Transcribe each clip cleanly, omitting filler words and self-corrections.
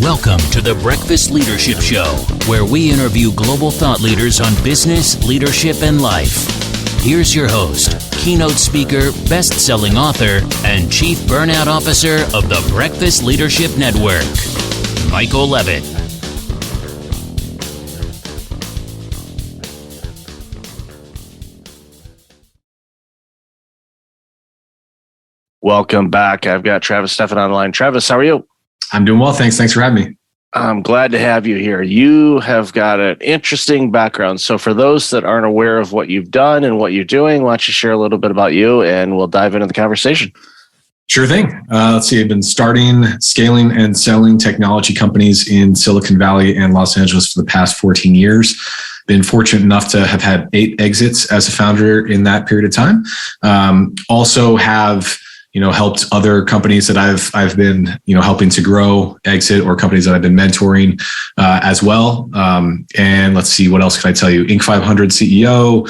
Welcome to the Breakfast Leadership Show, where we interview global thought leaders on business, leadership, and life. Here's your host, keynote speaker, best-selling author, and chief burnout officer of the Breakfast Leadership Network, Michael Levitt. Welcome back. I've got Travis Steffen.I'm. Travis, how are you? I'm doing well, thanks. Thanks for having me. I'm glad to have you here. You have got an interesting background. So for those that aren't aware of what you've done and what you're doing, why don't you share a little bit about you and we'll dive into the conversation. Sure thing. Let's see. I've been starting, scaling, and selling technology companies in Silicon Valley and Los Angeles for the past 14 years. Been fortunate enough to have had 8 exits as a founder in that period of time. Also have helped other companies that I've been, helping to grow, exit, or companies that I've been mentoring as well. And let's see, what else can I tell you? Inc. 500 CEO.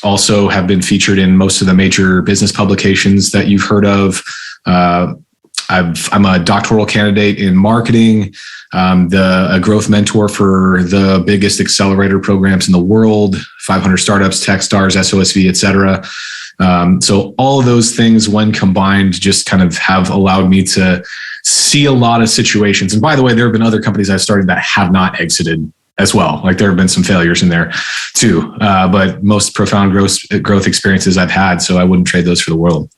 Also have been featured in most of the major business publications that you've heard of. I'm a doctoral candidate in marketing, a growth mentor for the biggest accelerator programs in the world, 500 startups, Techstars, SOSV, et cetera. So all of those things, when combined, just kind of have allowed me to see a lot of situations. And by the way, there have been other companies I've started that have not exited as well. Like there have been some failures in there too, but most profound growth experiences I've had. So I wouldn't trade those for the world.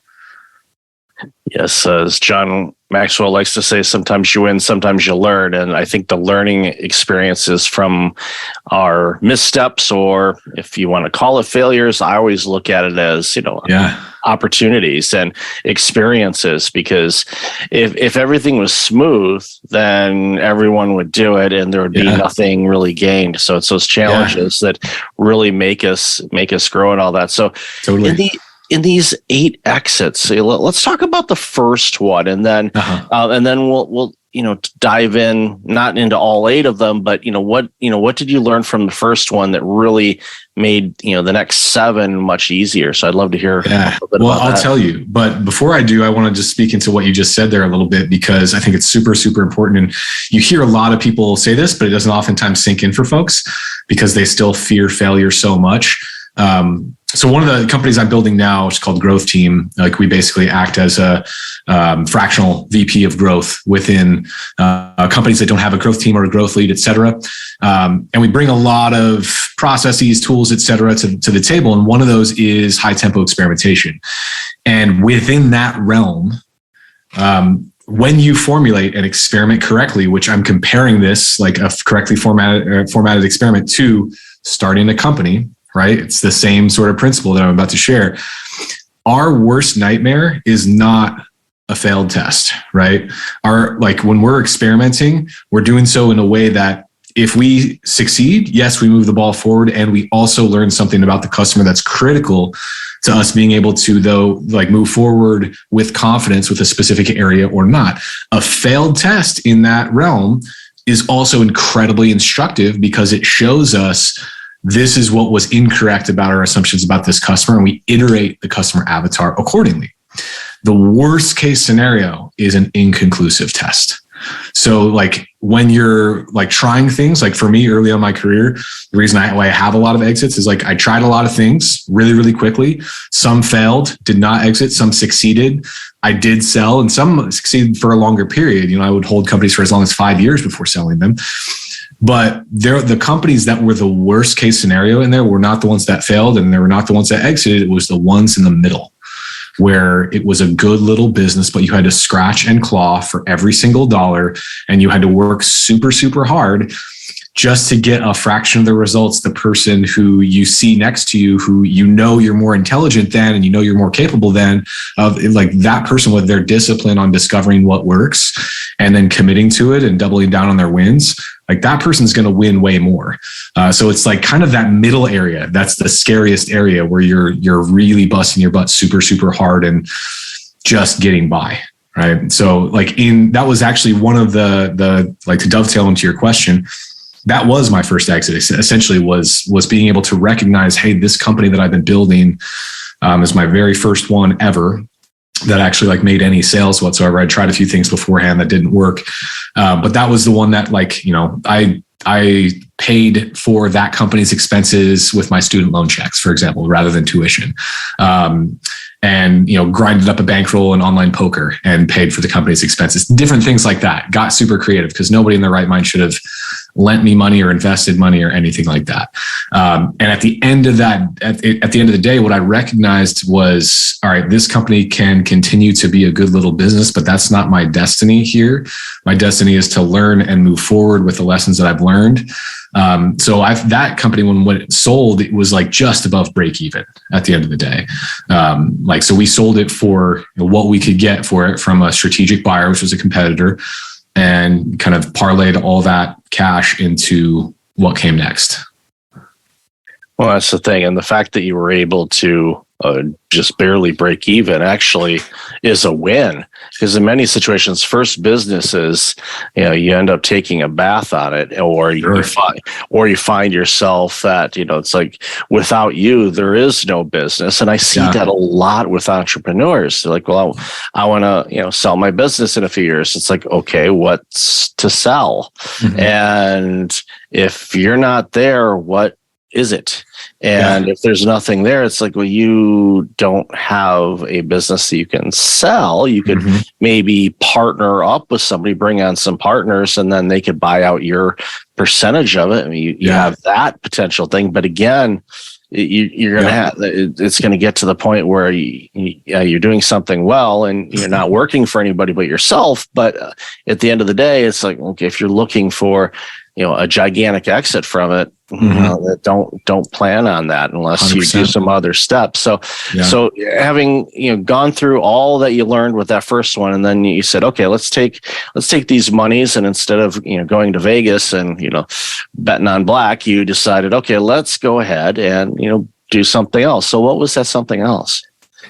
Yes, as John Maxwell likes to say, sometimes you win, sometimes you learn. And I think the learning experiences from our missteps, or if you want to call it failures, I always look at it as, opportunities and experiences, because if everything was smooth, then everyone would do it and there would be nothing really gained. So it's those challenges that really make us grow and all that. So totally. In these 8 exits, let's talk about the first one, and then we'll dive in, not into all 8 of them, but what did you learn from the first one that really made the next 7 much easier? So I'd love to hear a little bit about that. I'll tell you, but before I do, I want to just speak into what you just said there a little bit, because I think it's super, super important. And you hear a lot of people say this, but it doesn't oftentimes sink in for folks because they still fear failure so much. So one of the companies I'm building now is called Growth Team. Like we basically act as a fractional VP of growth within companies that don't have a growth team or a growth lead, et cetera. And we bring a lot of processes, tools, et cetera, to the table. And one of those is high tempo experimentation. And within that realm, when you formulate an experiment correctly, which I'm comparing this like a correctly formatted experiment to starting a company, right? It's the same sort of principle that I'm about to share. Our worst nightmare is not a failed test, right? When we're experimenting, we're doing so in a way that if we succeed, yes, we move the ball forward, and we also learn something about the customer that's critical to us being able to, move forward with confidence with a specific area or not. A failed test in that realm is also incredibly instructive because it shows us this is what was incorrect about our assumptions about this customer, and we iterate the customer avatar accordingly. The worst case scenario is an inconclusive test. So when you're trying things, for me early on in my career, the reason why I have a lot of exits is I tried a lot of things really, really quickly. Some failed, did not exit. Some succeeded. I did sell, and some succeeded for a longer period. I would hold companies for as long as 5 years before selling them. But the companies that were the worst case scenario in there were not the ones that failed, and they were not the ones that exited. It was the ones in the middle, where it was a good little business, but you had to scratch and claw for every single dollar, and you had to work super, super hard just to get a fraction of the results the person who you see next to you, who you're more intelligent than, and you're more capable than, of that person with their discipline on discovering what works and then committing to it and doubling down on their wins. That person's going to win way more. So it's kind of that middle area. That's the scariest area, where you're really busting your butt super, super hard and just getting by. Right. So that was actually one of the to dovetail into your question, that was my first exit. Essentially was being able to recognize, hey, this company that I've been building is my very first one ever. that actually like made any sales whatsoever. I tried a few things beforehand that didn't work. But that was the one that like, you know, I paid for that company's expenses with my student loan checks, for example, rather than tuition. And, you know, grinded up a bankroll in online poker and paid for the company's expenses, different things like that. Got super creative because nobody in their right mind should have lent me money or invested money or anything like that. And at the end of that, at the end of the day, what I recognized was, all right, this company can continue to be a good little business, but that's not my destiny here. My destiny is to learn and move forward with the lessons that I've learned. So that company, when it sold, it was like just above break even at the end of the day. So we sold it for what we could get for it from a strategic buyer, which was a competitor, and kind of parlayed all that cash into what came next. Well, that's the thing. And the fact that you were able to just barely break even actually is a win, because in many situations, first businesses, you know, you end up taking a bath on it, or you find yourself that, you know, it's like without you, there is no business. And I see that a lot with entrepreneurs. They're like, well, I want to, you know, sell my business in a few years. It's like, okay, what's to sell? Mm-hmm. And if you're not there, what is it? And if there's nothing there, it's like, well, you don't have a business that you can sell. You could maybe partner up with somebody, bring on some partners, and then they could buy out your percentage of it. I mean, you have that potential thing. But again, you're going to have, it's going to get to the point where you're doing something well and you're not working for anybody but yourself. But at the end of the day, it's like, okay, if you're looking for, you know, a gigantic exit from it, don't plan on that unless 100%. You do some other steps. So having, you know, gone through all that you learned with that first one, and then you said, okay, let's take these monies, and instead of, you know, going to Vegas and, you know, betting on black, you decided, okay, let's go ahead and, you know, do something else. So what was that something else?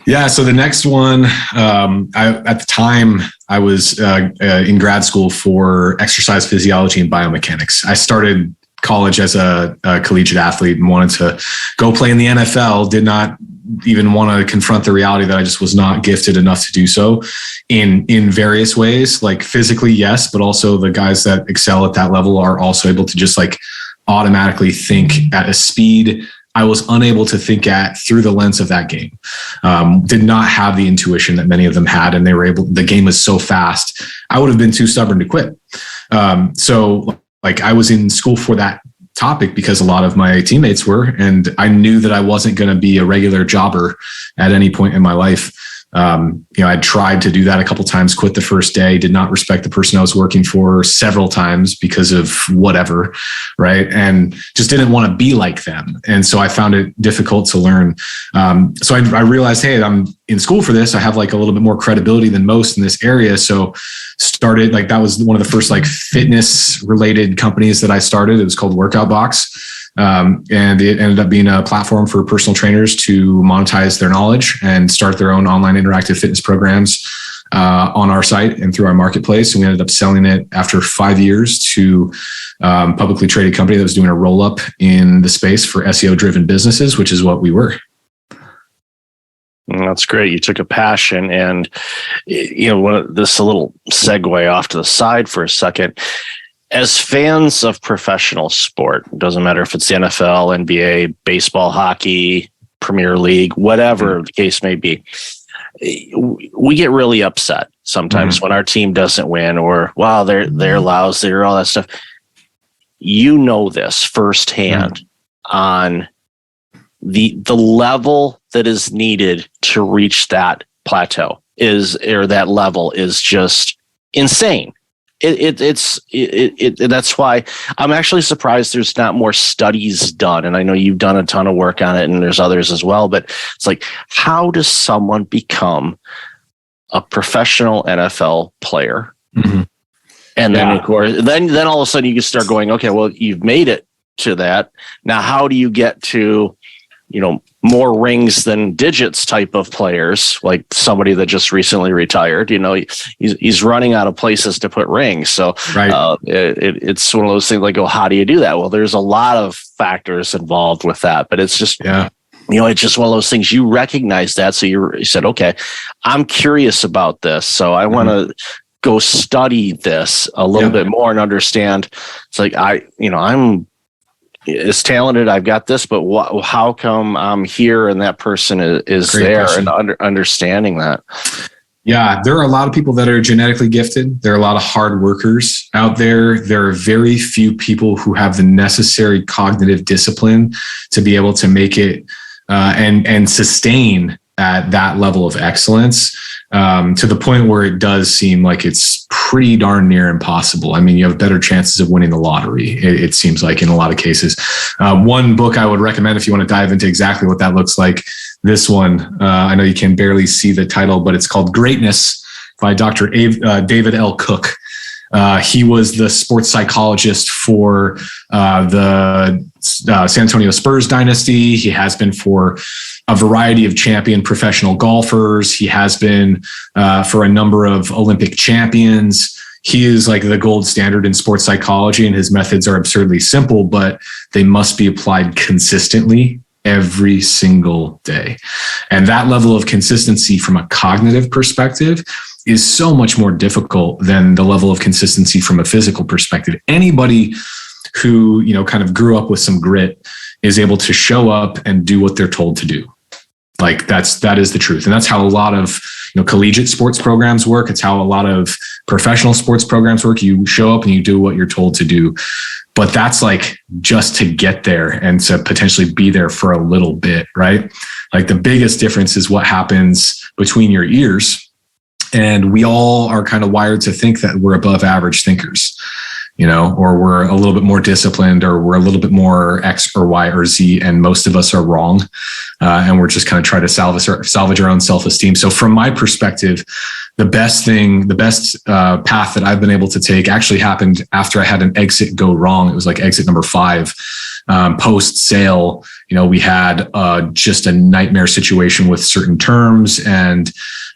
Yeah. So the next one, at the time I was in grad school for exercise physiology and biomechanics. I started college as a collegiate athlete and wanted to go play in the NFL. Did not even want to confront the reality that I just was not gifted enough to do so in various ways, like physically, yes, but also the guys that excel at that level are also able to just like automatically think at a speed I was unable to think at through the lens of that game. Did not have the intuition that many of them had, and the game was so fast. I would have been too stubborn to quit. So like I was in school for that topic because a lot of my teammates were, and I knew that I wasn't going to be a regular jobber at any point in my life. You know, I tried to do that a couple of times, quit the first day, did not respect the person I was working for several times because of whatever, right? And just didn't want to be like them. And so I found it difficult to learn. So I realized, hey, I'm in school for this. I have like a little bit more credibility than most in this area. So started, like, that was one of the first like fitness related companies that I started. It was called Workout Box. And it ended up being a platform for personal trainers to monetize their knowledge and start their own online interactive fitness programs on our site and through our marketplace. And we ended up selling it after 5 years to a publicly traded company that was doing a roll up in the space for SEO driven businesses, which is what we were. That's great. You took a passion, and, you know, this a little segue off to the side for a second. As fans of professional sport, doesn't matter if it's the NFL, NBA, baseball, hockey, Premier League, whatever the case may be, we get really upset sometimes when our team doesn't win, or, wow, they're lousy, or all that stuff. You know this firsthand on the level that is needed to reach that plateau that level is just insane. That's why I'm actually surprised there's not more studies done. And I know you've done a ton of work on it, and there's others as well, but it's like, how does someone become a professional NFL player? Mm-hmm. And then of course, then all of a sudden you can start going, okay, well, you've made it to that. Now, how do you get to, you know, more rings than digits type of players, like somebody that just recently retired? You know, he's running out of places to put rings. So it's one of those things like, oh, how do you do that? Well, there's a lot of factors involved with that, but it's just, it's just one of those things. You recognize that. So you said, okay, I'm curious about this. So I want to go study this a little bit more and understand. It's like, I'm as talented. I've got this, but how come I'm here and that person is Great there, question. and understanding that. Yeah, there are a lot of people that are genetically gifted. There are a lot of hard workers out there. There are very few people who have the necessary cognitive discipline to be able to make it and sustain at that level of excellence, to the point where it does seem like it's pretty darn near impossible. I mean, you have better chances of winning the lottery, it seems like, in a lot of cases. One book I would recommend if you want to dive into exactly what that looks like, this one, I know you can barely see the title, but it's called Greatness by Dr. David L. Cook. He was the sports psychologist for the San Antonio Spurs dynasty. He has been for a variety of champion professional golfers. He has been for a number of Olympic champions. He is like the gold standard in sports psychology, and his methods are absurdly simple, but they must be applied consistently every single day. And that level of consistency from a cognitive perspective is so much more difficult than the level of consistency from a physical perspective. Anybody who, kind of grew up with some grit is able to show up and do what they're told to do. Like that is the truth. And that's how a lot of, collegiate sports programs work. It's how a lot of professional sports programs work. You show up and you do what you're told to do. But that's like just to get there and to potentially be there for a little bit, right? Like the biggest difference is what happens between your ears. And we all are kind of wired to think that we're above average thinkers, or we're a little bit more disciplined, or we're a little bit more X or Y or Z. And most of us are wrong. And we're just kind of trying to salvage our own self-esteem. So from my perspective, the best path that I've been able to take actually happened after I had an exit go wrong. It was like exit number 5, post sale. We had just a nightmare situation with certain terms, and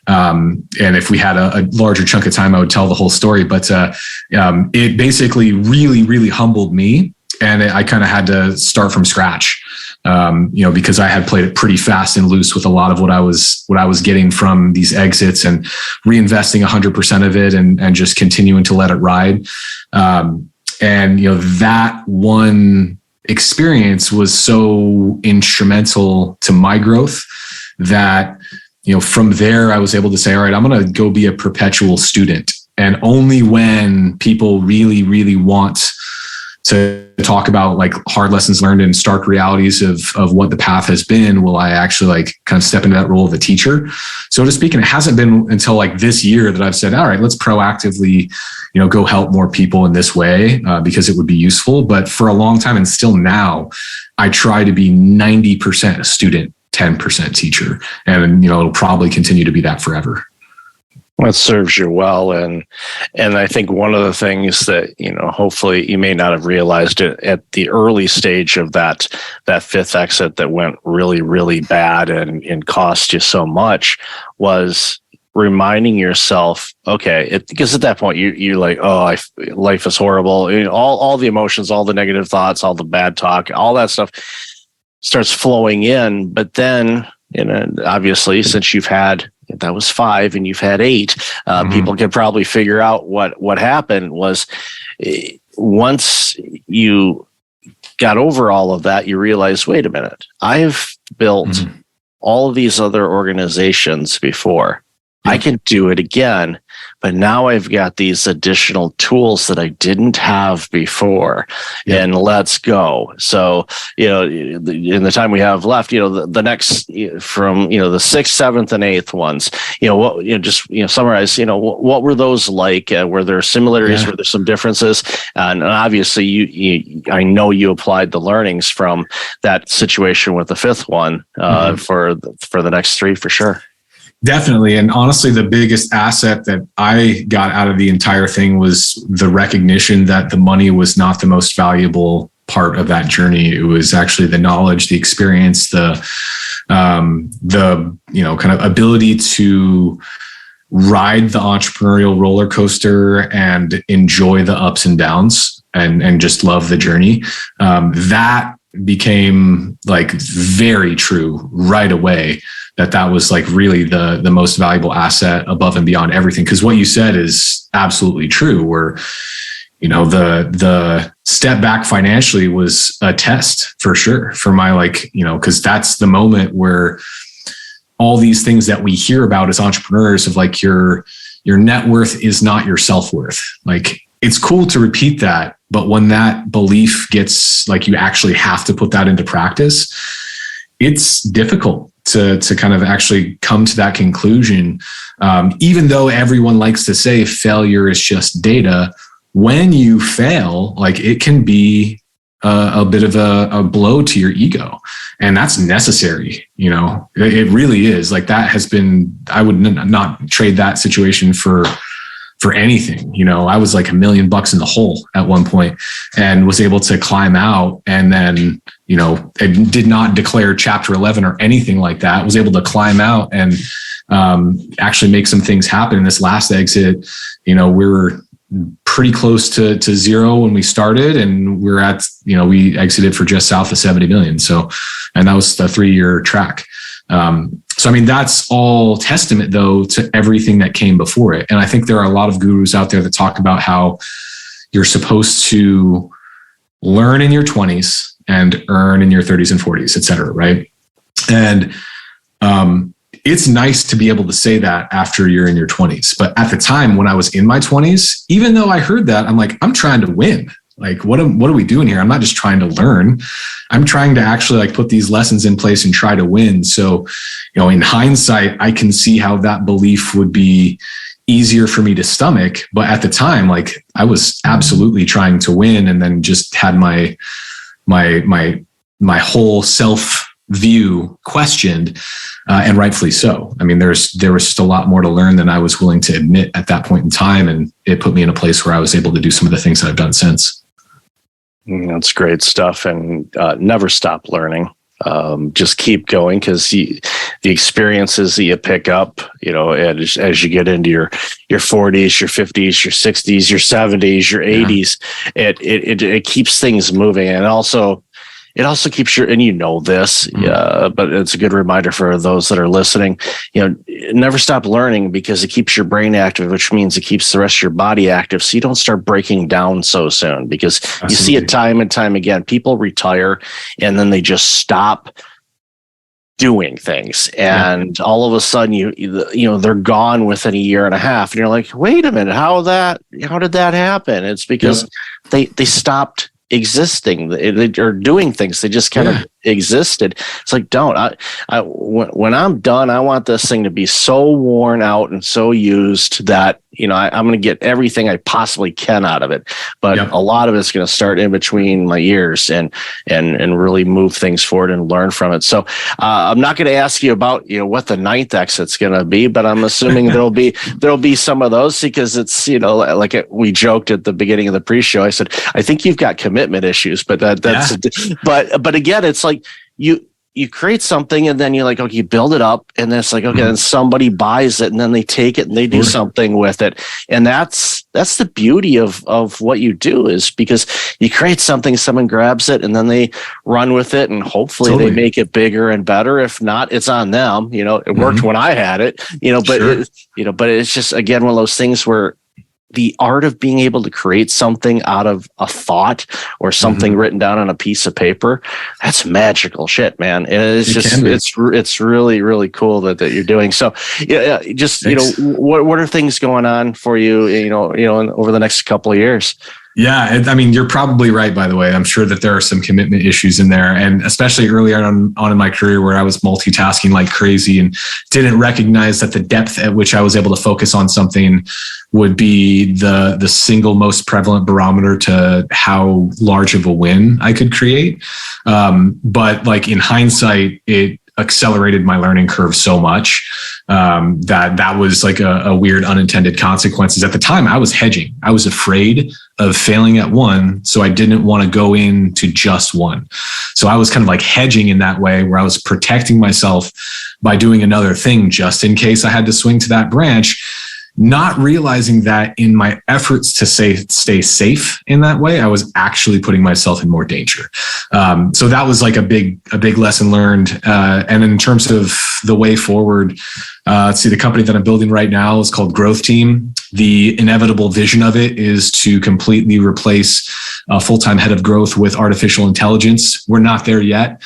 if we had a larger chunk of time, I would tell the whole story. But it basically really, really humbled me, and I kind of had to start from scratch. Because I had played it pretty fast and loose with a lot of what I was getting from these exits, and reinvesting 100% of it and just continuing to let it ride. That one experience was so instrumental to my growth that, from there I was able to say, all right, I'm going to go be a perpetual student. And only when people really, really want to talk about like hard lessons learned and stark realities of what the path has been, will I actually like kind of step into that role of a teacher, so to speak. And it hasn't been until like this year that I've said, all right, let's proactively, go help more people in this way, because it would be useful. But for a long time, and still now, I try to be 90% student, 10% teacher. And, it'll probably continue to be that forever. That serves you well. And I think one of the things that, hopefully you may not have realized it at the early stage of that fifth exit that went really, really bad and cost you so much, was reminding yourself, okay, because at that point you're like, life is horrible. All the emotions, all the negative thoughts, all the bad talk, all that stuff starts flowing in. But then, obviously, since you've had, that was 5 and you've had 8, people can probably figure out what happened was, once you got over all of that, you realize, wait a minute, I've built all of these other organizations before. I can do it again, but now I've got these additional tools that I didn't have before, and let's go. So, in the time we have left, the next from, the 6th, 7th, and 8th ones, summarize, what were those like? Were there similarities? Were there some differences? And obviously I know you applied the learnings from that situation with the 5th one, for the next 3 for sure. Definitely. And honestly, the biggest asset that I got out of the entire thing was the recognition that the money was not the most valuable part of that journey. It was actually the knowledge, the experience, the kind of ability to ride the entrepreneurial roller coaster and enjoy the ups and downs and just love the journey. That became like very true right away, that was like really the most valuable asset above and beyond everything. Because what you said is absolutely true, where, you know, the step back financially was a test for sure for my, like, you know, because that's the moment where all these things that we hear about as entrepreneurs of like your net worth is not your self-worth. Like, it's cool to repeat that, but when that belief gets like, you actually have to put that into practice, it's difficult to kind of actually come to that conclusion. Even though everyone likes to say failure is just data, when you fail, like, it can be a bit of a blow to your ego, and that's necessary. You know, it really is. Like, that has been, I would not trade that situation for anything. You know, I was like $1 million in the hole at one point and was able to climb out, and then, you know, I did not declare chapter 11 or anything like that. Was able to climb out and actually make some things happen. In this last exit, you know, we were pretty close to zero when we started, and we're at, you know, we exited for just south of 70 million. So, and that was the 3-year track. So, I mean, that's all testament though to everything that came before it. And I think there are a lot of gurus out there that talk about how you're supposed to learn in your 20s and earn in your 30s and 40s, et cetera. Right. And, it's nice to be able to say that after you're in your 20s. But at the time when I was in my 20s, even though I heard that, I'm like, I'm trying to win. Like, what are we doing here? I'm not just trying to learn. I'm trying to actually like put these lessons in place and try to win. So, you know, in hindsight, I can see how that belief would be easier for me to stomach. But at the time, like, I was absolutely trying to win, and then just had my whole self view questioned, and rightfully so. I mean, there was just a lot more to learn than I was willing to admit at that point in time. And it put me in a place where I was able to do some of the things that I've done since. That's great stuff. And never stop learning. Just keep going, because the experiences that you pick up, you know, as you get into your 40s, your 50s, your 60s, your 70s, your 80s, it keeps things moving. And it also keeps and you know this, but it's a good reminder for those that are listening, you know, never stop learning, because it keeps your brain active, which means it keeps the rest of your body active. So you don't start breaking down so soon, because Absolutely. You see it time and time again. People retire and then they just stop doing things. And all of a sudden you know, they're gone within a year and a half, and you're like, wait a minute, how did that happen? It's because they stopped existing or doing things. They just kind of existed. It's like, when I'm done, I want this thing to be so worn out and so used that, you know, I'm going to get everything I possibly can out of it. But a lot of it's going to start in between my years and really move things forward and learn from it. So I'm not going to ask you about, you know, what the 9th exit's going to be, but I'm assuming there'll be some of those, because it's, you know, like we joked at the beginning of the pre-show. I said, I think you've got commitment issues, but but again, it's like you create something, and then you're like, okay, you build it up, and then it's like, okay, then somebody buys it, and then they take it and they do something with it. And that's the beauty of what you do, is because you create something, someone grabs it, and then they run with it, and hopefully they make it bigger and better. If not, it's on them. You know, it worked when I had it, you know, but but it's just, again, one of those things where the art of being able to create something out of a thought or something written down on a piece of paper, that's magical shit, man. It's really, really cool that you're doing. So just, Thanks. You know, what are things going on for you, you know, over the next couple of years? Yeah, I mean, you're probably right, by the way. I'm sure that there are some commitment issues in there. And especially earlier on in my career, where I was multitasking like crazy and didn't recognize that the depth at which I was able to focus on something would be the single most prevalent barometer to how large of a win I could create. But like, in hindsight, it accelerated my learning curve so much that was like a weird unintended consequences. At the time, I was hedging. I was afraid of failing at one, so I didn't want to go into just one. So I was kind of like hedging in that way, where I was protecting myself by doing another thing just in case I had to swing to that branch. not realizing that in my efforts to stay safe in that way, I was actually putting myself in more danger. So that was like a big lesson learned. And in terms of the way forward, let's see, the company that I'm building right now is called Growth Team. The inevitable vision of it is to completely replace a full-time head of growth with artificial intelligence. We're not there yet.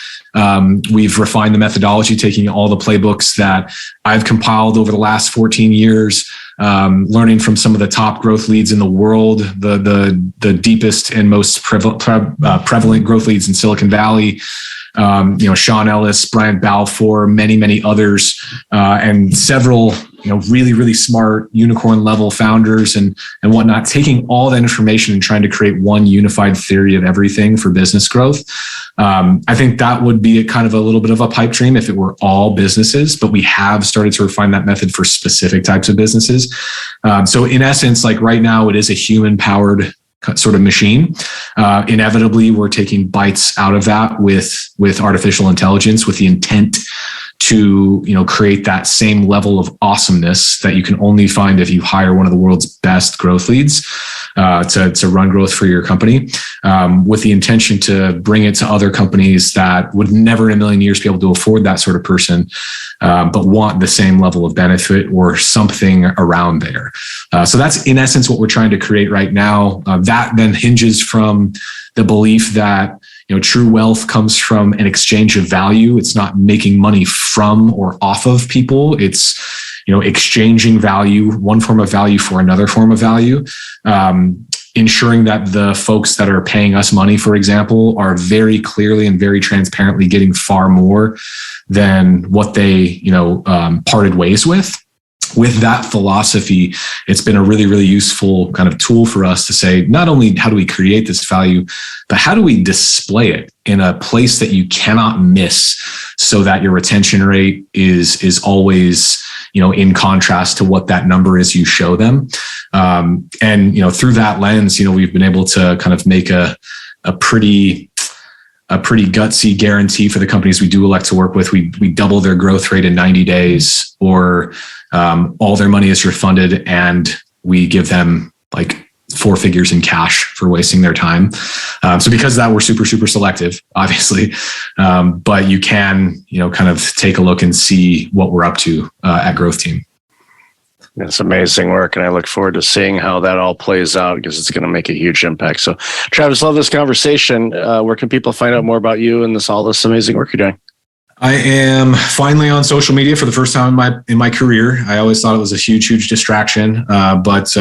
We've refined the methodology, taking all the playbooks that I've compiled over the last 14 years, learning from some of the top growth leads in the world, the deepest and most prevalent growth leads in Silicon Valley. Sean Ellis, Brian Balfour, many others, and several, really, really smart unicorn level founders and whatnot, taking all that information and trying to create one unified theory of everything for business growth. I think that would be kind of a little bit of a pipe dream if it were all businesses, but we have started to refine that method for specific types of businesses. So in essence, like right now, it is a human powered sort of machine. Inevitably, we're taking bites out of that with artificial intelligence, with the intent to create that same level of awesomeness that you can only find if you hire one of the world's best growth leads to run growth for your company, with the intention to bring it to other companies that would never in a million years be able to afford that sort of person, but want the same level of benefit or something around there. So that's in essence what we're trying to create right now. That then hinges from the belief that true wealth comes from an exchange of value. It's not making money from or off of people. It's exchanging value, one form of value for another form of value. Ensuring that the folks that are paying us money, for example, are very clearly and very transparently getting far more than what they parted ways with. With that philosophy, it's been a really, really useful kind of tool for us to say, not only how do we create this value, but how do we display it in a place that you cannot miss so that your retention rate is always, in contrast to what that number is you show them. And through that lens, we've been able to kind of make a pretty gutsy guarantee for the companies we do elect to work with. We double their growth rate in 90 days, or all their money is refunded, and we give them like 4 figures in cash for wasting their time. So because of that, we're super, super selective, obviously. But you can, kind of take a look and see what we're up to at Growth Team. It's amazing work, and I look forward to seeing how that all plays out, because it's going to make a huge impact. So, Travis, love this conversation. Where can people find out more about you and all this amazing work you're doing? I am finally on social media for the first time in my career. I always thought it was a huge distraction, but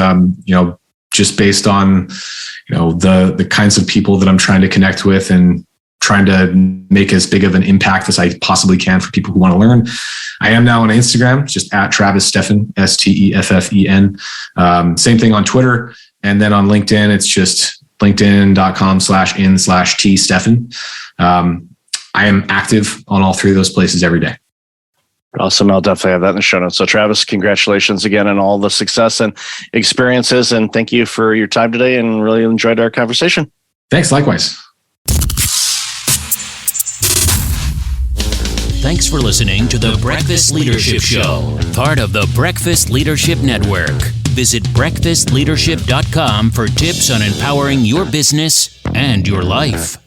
just based on the kinds of people that I'm trying to connect with and trying to make as big of an impact as I possibly can for people who want to learn. I am now on Instagram, just at Travis Steffen, Steffen. Same thing on Twitter. And then on LinkedIn, it's just linkedin.com/in/tsteffen. I am active on all 3 of those places every day. Awesome. I'll definitely have that in the show notes. So Travis, congratulations again on all the success and experiences. And thank you for your time today, and really enjoyed our conversation. Thanks. Likewise. Thanks for listening to the Breakfast Leadership Show, part of the Breakfast Leadership Network. Visit breakfastleadership.com for tips on empowering your business and your life.